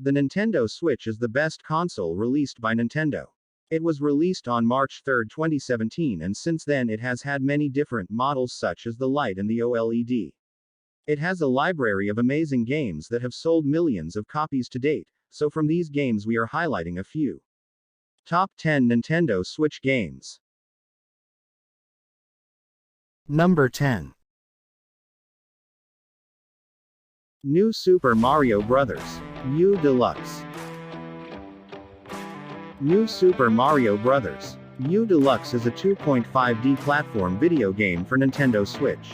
The Nintendo Switch is the best console released by Nintendo. It was released on March 3, 2017, and since then it has had many different models such as the Lite and the OLED. It has a library of amazing games that have sold millions of copies to date, so from these games we are highlighting a few. Top 10 Nintendo Switch games. Number 10. New Super Mario Bros. U Deluxe. New Super Mario Bros. U Deluxe is a 2.5D platform video game for Nintendo Switch.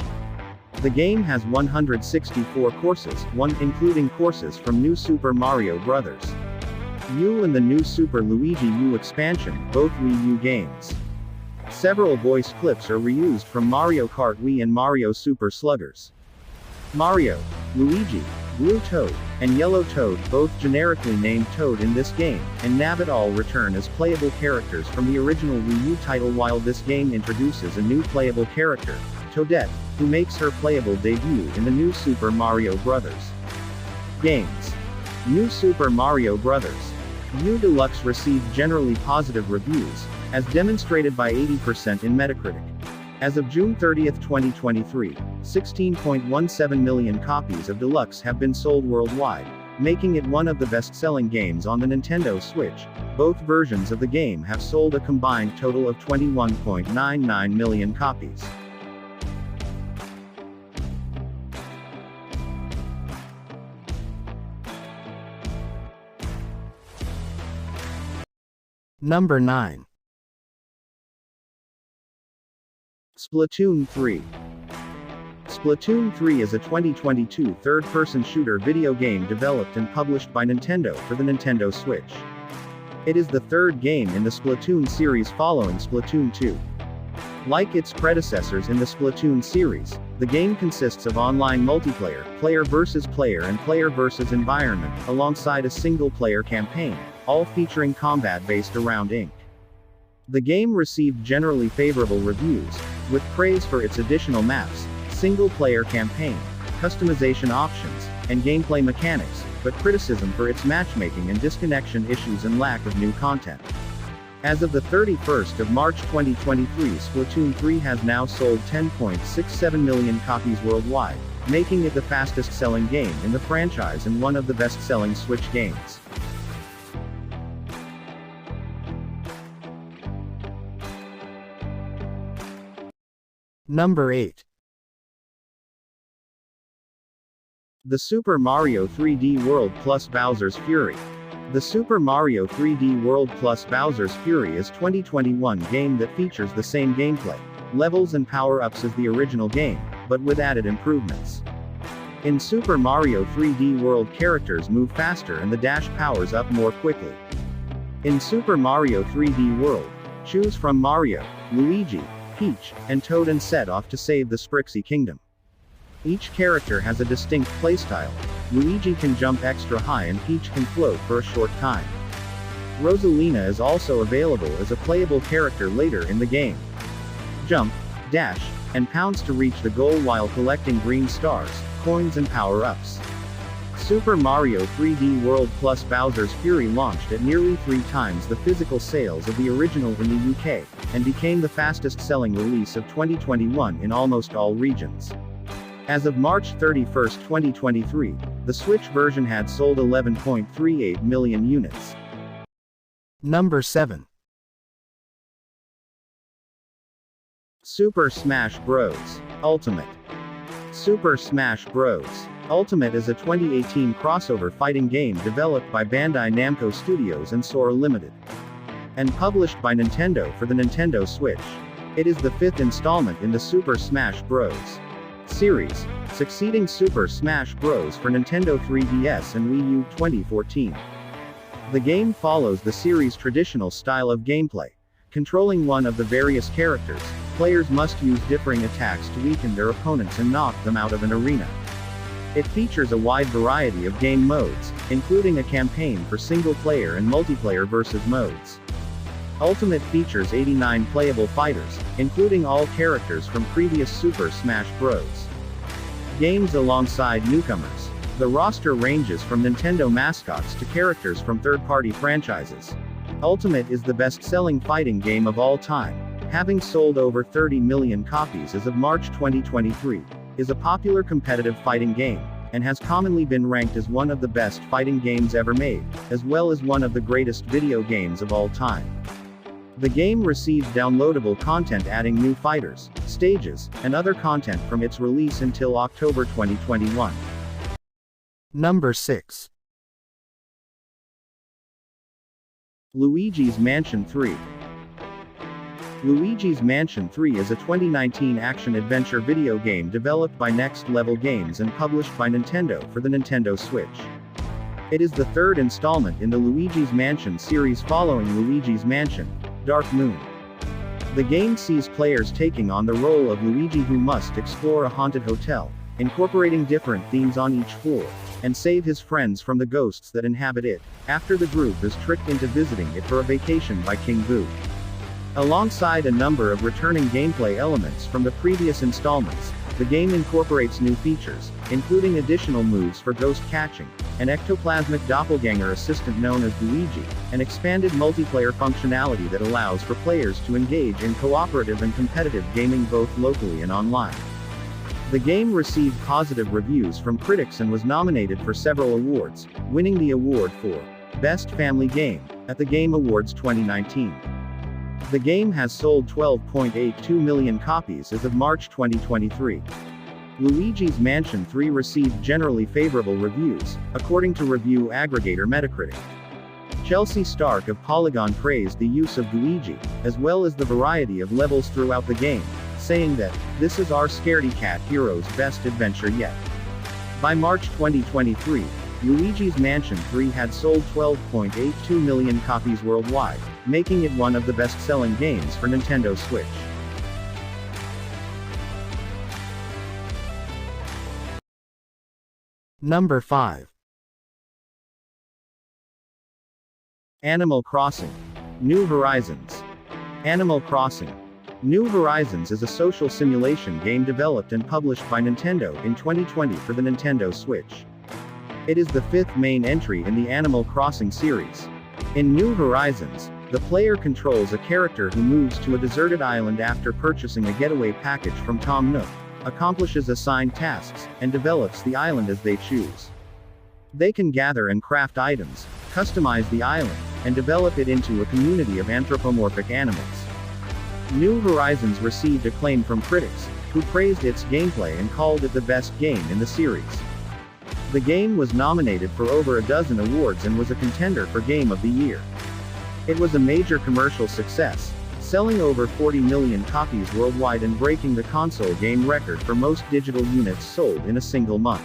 The game has 164 courses, including courses from New Super Mario Bros. U and the New Super Luigi U expansion, both Wii U games. Several voice clips are reused from Mario Kart Wii and Mario Super Sluggers. Mario, Luigi, Blue Toad, and Yellow Toad, both generically named Toad in this game, and Nabbit all return as playable characters from the original Wii U title, while this game introduces a new playable character, Toadette, who makes her playable debut in the New Super Mario Bros. Games. New Super Mario Bros. U Deluxe received generally positive reviews, as demonstrated by 80% in Metacritic. As of June 30, 2023, 16.17 million copies of Deluxe have been sold worldwide, making it one of the best-selling games on the Nintendo Switch. Both versions of the game have sold a combined total of 21.99 million copies. Number 9. Splatoon 3. Splatoon 3 is a 2022 third-person shooter video game developed and published by Nintendo for the Nintendo Switch. It is the third game in the Splatoon series following Splatoon 2. Like its predecessors in the Splatoon series, the game consists of online multiplayer, player versus player and player versus environment, alongside a single-player campaign, all featuring combat based around Inc. The game received generally favorable reviews, with praise for its additional maps, single-player campaign, customization options, and gameplay mechanics, but criticism for its matchmaking and disconnection issues and lack of new content. As of the 31st of March 2023, Splatoon 3 has now sold 10.67 million copies worldwide, making it the fastest-selling game in the franchise and one of the best-selling Switch games. Number 8. The Super Mario 3D World plus Bowser's Fury. The Super Mario 3D World plus Bowser's Fury is a 2021 game that features the same gameplay, levels and power-ups as the original game, but with added improvements. In Super Mario 3D World, characters move faster and the dash powers up more quickly. In Super Mario 3D World, choose from Mario, Luigi, Peach, and Toad and set off to save the Sprixie Kingdom. Each character has a distinct playstyle. Luigi can jump extra high and Peach can float for a short time. Rosalina is also available as a playable character later in the game. Jump, dash, and pounce to reach the goal while collecting green stars, coins and power-ups. Super Mario 3D World plus Bowser's Fury launched at nearly 3 times the physical sales of the original in the UK, and became the fastest-selling release of 2021 in almost all regions. As of March 31, 2023, the Switch version had sold 11.38 million units. Number 7. Super Smash Bros. Ultimate. Super Smash Bros. Ultimate is a 2018 crossover fighting game developed by Bandai Namco Studios and Sora Limited, and published by Nintendo for the Nintendo Switch. It is the 5th installment in the Super Smash Bros. series, succeeding Super Smash Bros. For Nintendo 3DS and Wii U 2014. The game follows the series' traditional style of gameplay. Controlling one of the various characters, players must use differing attacks to weaken their opponents and knock them out of an arena. It features a wide variety of game modes, including a campaign for single-player and multiplayer versus modes. Ultimate features 89 playable fighters, including all characters from previous Super Smash Bros. games alongside newcomers. The roster ranges from Nintendo mascots to characters from third-party franchises. Ultimate is the best-selling fighting game of all time, having sold over 30 million copies as of March 2023, is a popular competitive fighting game, and has commonly been ranked as one of the best fighting games ever made, as well as one of the greatest video games of all time. The game received downloadable content adding new fighters, stages, and other content from its release until October 2021. Number 6. Luigi's Mansion 3. Luigi's Mansion 3 is a 2019 action-adventure video game developed by Next Level Games and published by Nintendo for the Nintendo Switch. It is the third installment in the Luigi's Mansion series following Luigi's Mansion: Dark Moon. The game sees players taking on the role of Luigi, who must explore a haunted hotel, incorporating different themes on each floor, and save his friends from the ghosts that inhabit it, after the group is tricked into visiting it for a vacation by King Boo. Alongside a number of returning gameplay elements from the previous installments, the game incorporates new features, including additional moves for ghost catching, an ectoplasmic doppelganger assistant known as Luigi, and expanded multiplayer functionality that allows for players to engage in cooperative and competitive gaming both locally and online. The game received positive reviews from critics and was nominated for several awards, winning the award for Best Family Game at the Game Awards 2019. The game has sold 12.82 million copies as of March 2023. Luigi's Mansion 3 received generally favorable reviews, according to review aggregator Metacritic. Chelsea Stark of Polygon praised the use of Luigi, as well as the variety of levels throughout the game, saying that, "This is our scaredy cat hero's best adventure yet." By March 2023, Luigi's Mansion 3 had sold 12.82 million copies worldwide, making it one of the best-selling games for Nintendo Switch. Number 5. Animal Crossing: New Horizons. Animal Crossing: New Horizons is a social simulation game developed and published by Nintendo in 2020 for the Nintendo Switch. It is the fifth main entry in the Animal Crossing series. In New Horizons, the player controls a character who moves to a deserted island after purchasing a getaway package from Tom Nook, accomplishes assigned tasks, and develops the island as they choose. They can gather and craft items, customize the island, and develop it into a community of anthropomorphic animals. New Horizons received acclaim from critics, who praised its gameplay and called it the best game in the series. The game was nominated for over a dozen awards and was a contender for Game of the Year. It was a major commercial success, selling over 40 million copies worldwide and breaking the console game record for most digital units sold in a single month.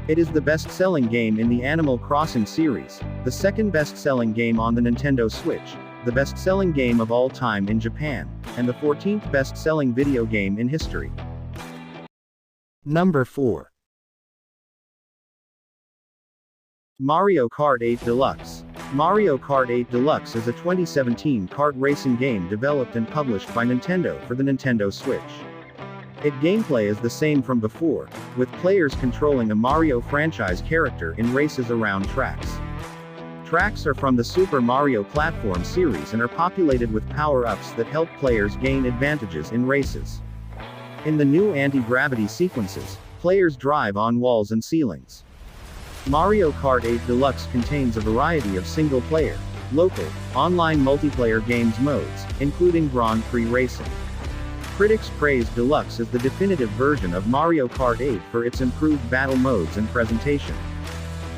It is the best-selling game in the Animal Crossing series, the second best-selling game on the Nintendo Switch, the best-selling game of all time in Japan, and the 14th best-selling video game in history. Number 4. Mario Kart 8 Deluxe. Mario Kart 8 Deluxe is a 2017 kart racing game developed and published by Nintendo for the Nintendo Switch. Its gameplay is the same from before, with players controlling a Mario franchise character in races around tracks. Tracks are from the Super Mario platform series and are populated with power-ups that help players gain advantages in races. In the new anti-gravity sequences, players drive on walls and ceilings. Mario Kart 8 Deluxe contains a variety of single-player, local, online multiplayer games modes, including Grand Prix racing. Critics praise Deluxe as the definitive version of Mario Kart 8 for its improved battle modes and presentation.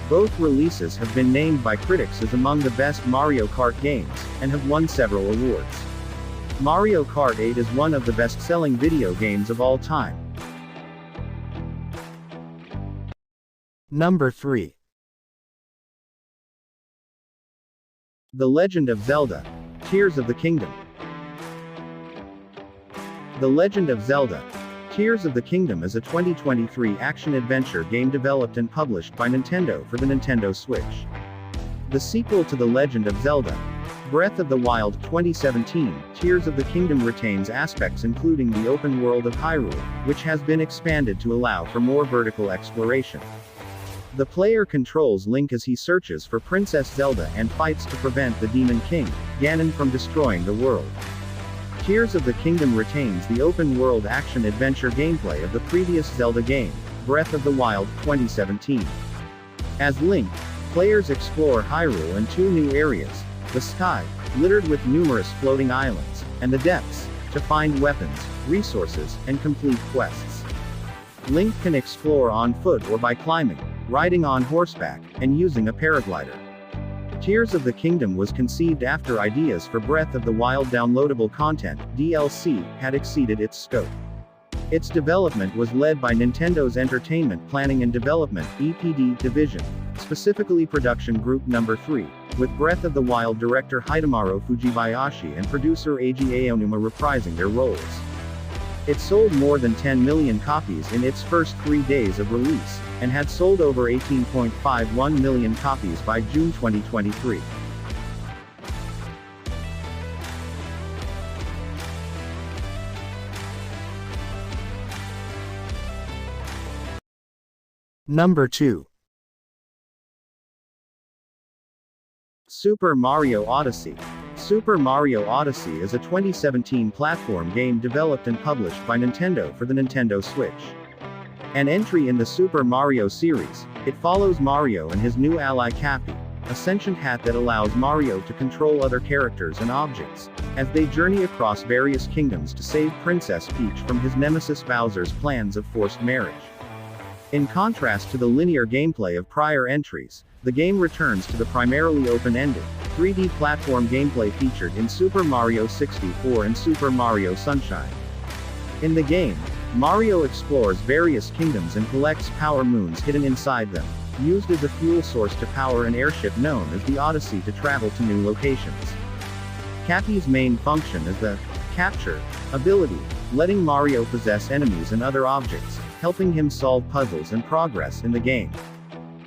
Both releases have been named by critics as among the best Mario Kart games, and have won several awards. Mario Kart 8 is one of the best-selling video games of all time. Number 3. The Legend of Zelda: Tears of the Kingdom. The Legend of Zelda: Tears of the Kingdom is a 2023 action-adventure game developed and published by Nintendo for the Nintendo Switch. The sequel to The Legend of Zelda: Breath of the Wild 2017, Tears of the Kingdom retains aspects including the open world of Hyrule, which has been expanded to allow for more vertical exploration. The player controls Link as he searches for Princess Zelda and fights to prevent the Demon King, Ganon, from destroying the world. Tears of the Kingdom retains the open-world action-adventure gameplay of the previous Zelda game, Breath of the Wild 2017. As Link, players explore Hyrule and two new areas, the sky, littered with numerous floating islands, and the depths, to find weapons, resources, and complete quests. Link can explore on foot or by climbing, riding on horseback, and using a paraglider. Tears of the Kingdom was conceived after ideas for Breath of the Wild downloadable content, DLC, had exceeded its scope. Its development was led by Nintendo's Entertainment Planning and Development (EPD) division, specifically Production Group No. 3, with Breath of the Wild director Hidemaru Fujibayashi and producer Eiji Aonuma reprising their roles. It sold more than 10 million copies in its first 3 days of release, and had sold over 18.51 million copies by June 2023. Number 2. Super Mario Odyssey. Super Mario Odyssey is a 2017 platform game developed and published by Nintendo for the Nintendo Switch. An entry in the Super Mario series, it follows Mario and his new ally Cappy, a sentient hat that allows Mario to control other characters and objects, as they journey across various kingdoms to save Princess Peach from his nemesis Bowser's plans of forced marriage. In contrast to the linear gameplay of prior entries, the game returns to the primarily open-ended, 3D platform gameplay featured in Super Mario 64 and Super Mario Sunshine. In the game, Mario explores various kingdoms and collects power moons hidden inside them, used as a fuel source to power an airship known as the Odyssey to travel to new locations. Cappy's main function is the capture ability, letting Mario possess enemies and other objects, helping him solve puzzles and progress in the game.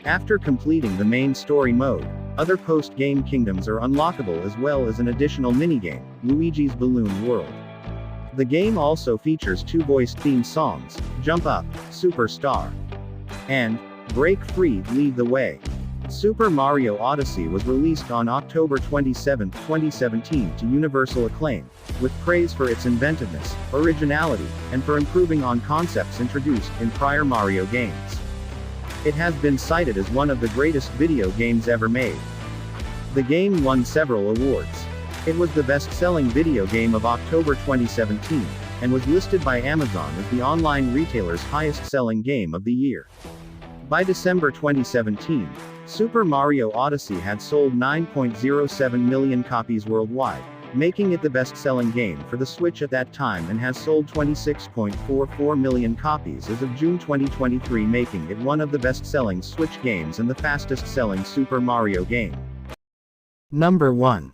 After completing the main story mode, other post-game kingdoms are unlockable as well as an additional minigame, Luigi's Balloon World. The game also features 2 voiced theme songs, Jump Up, Superstar, and Break Free, Lead the Way. Super Mario Odyssey was released on October 27, 2017 to universal acclaim, with praise for its inventiveness, originality, and for improving on concepts introduced in prior Mario games. It has been cited as one of the greatest video games ever made. The game won several awards. It was the best-selling video game of October 2017, and was listed by Amazon as the online retailer's highest-selling game of the year. By December 2017, Super Mario Odyssey had sold 9.07 million copies worldwide, making it the best-selling game for the Switch at that time, and has sold 26.44 million copies as of June 2023, making it one of the best-selling Switch games and the fastest-selling Super Mario game. Number 1.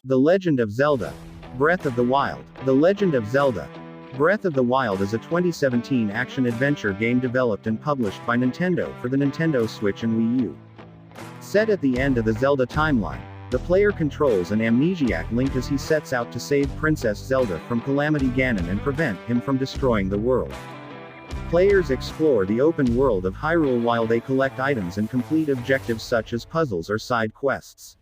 The Legend of Zelda: Breath of the Wild. The Legend of Zelda: Breath of the Wild is a 2017 action-adventure game developed and published by Nintendo for the Nintendo Switch and Wii U. Set at the end of the Zelda timeline, the player controls an amnesiac Link as he sets out to save Princess Zelda from Calamity Ganon and prevent him from destroying the world. Players explore the open world of Hyrule while they collect items and complete objectives such as puzzles or side quests.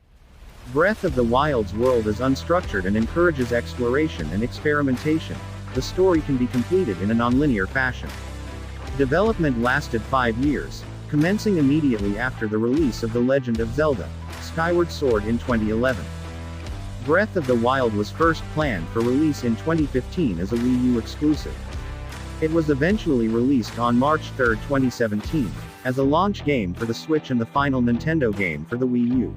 Breath of the Wild's world is unstructured and encourages exploration and experimentation. The story can be completed in a nonlinear fashion. Development lasted 5 years, commencing immediately after the release of The Legend of Zelda: Skyward Sword in 2011. Breath of the Wild was first planned for release in 2015 as a Wii U exclusive. It was eventually released on March 3, 2017, as a launch game for the Switch and the final Nintendo game for the Wii U.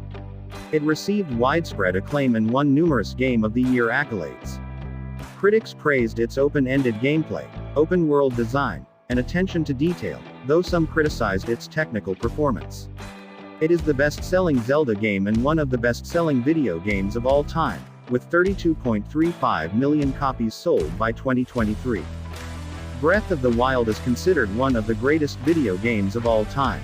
It received widespread acclaim and won numerous Game of the Year accolades. Critics praised its open-ended gameplay, open-world design, and attention to detail, though some criticized its technical performance. It is the best-selling Zelda game and one of the best-selling video games of all time, with 32.35 million copies sold by 2023. Breath of the Wild is considered one of the greatest video games of all time.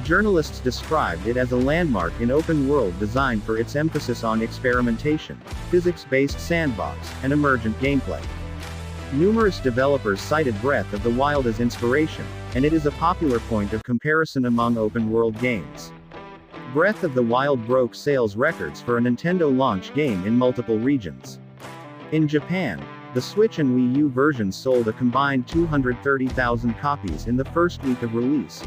Journalists described it as a landmark in open-world design for its emphasis on experimentation, physics-based sandbox, and emergent gameplay. Numerous developers cited Breath of the Wild as inspiration, and it is a popular point of comparison among open-world games. Breath of the Wild broke sales records for a Nintendo launch game in multiple regions. In Japan, the Switch and Wii U versions sold a combined 230,000 copies in the first week of release.